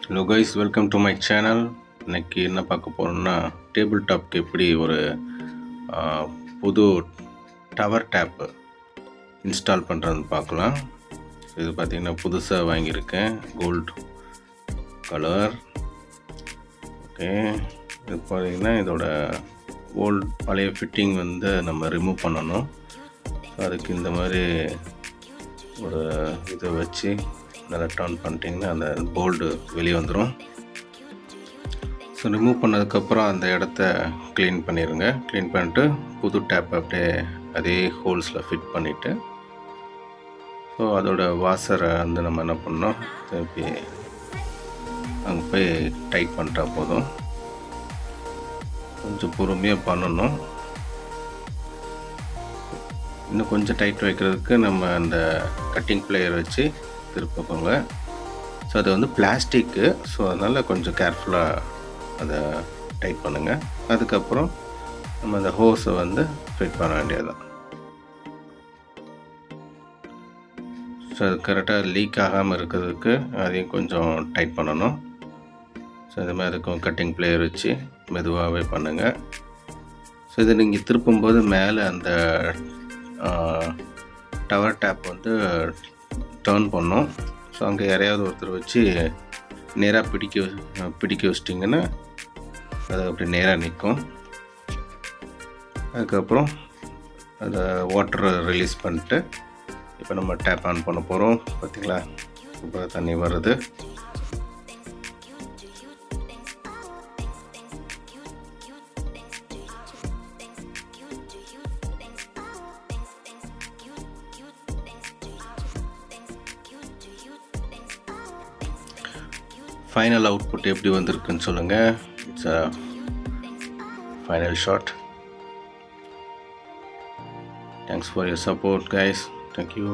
Hello guys, welcome to my channel. இன்னைக்கு என்ன பார்க்க போகிறோம்னா, டேபிள் டாப்க்கு எப்படி ஒரு புது டவர் டேப்பு இன்ஸ்டால் பண்ணுறதுன்னு பார்க்கலாம். இது பார்த்திங்கன்னா புதுசாக வாங்கியிருக்கேன், கோல்டு கலர். ஓகே, இது பார்த்திங்கன்னா இதோட ஓல்டு பழைய ஃபிட்டிங் வந்து நம்ம ரிமூவ் பண்ணணும். அதுக்கு இந்த மாதிரி ஒரு இதை வச்சு நல்லா டர்ன் பண்ணிட்டிங்கன்னா அந்த போல்டு வெளியே வந்துடும். ஸோ ரிமூவ் பண்ணதுக்கப்புறம் அந்த இடத்த க்ளீன் பண்ணிடுங்க. க்ளீன் பண்ணிட்டு புது டேப் அப்படியே அதே ஹோல்ஸில் ஃபிட் பண்ணிவிட்டு, ஸோ அதோட வாசரை வந்து நம்ம என்ன பண்ணோம், திருப்பி அங்கே போய் டைட் பண்ணிட்டா போதும். கொஞ்சம் பொறுமையாக பண்ணணும். இன்னும் கொஞ்சம் டைட் வைக்கிறதுக்கு நம்ம அந்த கட்டிங் பிளேயர் வச்சு திருப்பப்போங்க. ஸோ அது வந்து பிளாஸ்டிக்கு, ஸோ அதனால் கொஞ்சம் கேர்ஃபுல்லாக அதை டைட் பண்ணுங்கள். அதுக்கப்புறம் நம்ம அந்த ஹோஸை வந்து ஃபிட் பண்ண வேண்டியதுதான். ஸோ அது கரெக்டாக லீக் ஆகாமல் இருக்கிறதுக்கு அதையும் கொஞ்சம் டைட் பண்ணணும். ஸோ இது மாதிரி இருக்கும் கட்டிங் பிளேயர் வச்சு மெதுவாகவே பண்ணுங்கள். ஸோ இதை நீங்கள் திருப்பும்போது மேலே அந்த டவர் டேப் வந்து டர்ன் பண்ணோம். ஸோ அங்கே யாரையாவது ஒருத்தர் வச்சு நேராக பிடிக்க வச்சிட்டிங்கன்னா அது அப்படி நேராக நிற்கும். அதுக்கப்புறம் அதை வாட்டரை ரிலீஸ் பண்ணிட்டு இப்போ நம்ம டேப் ஆன் பண்ண போகிறோம். பார்த்திங்களா, இப்போ தண்ணி வருது. ஃபைனல் அவுட்புட் எப்படி வந்திருக்குன்னு சொல்லுங்கள். It's a final shot. Thanks for your support guys. Thank you.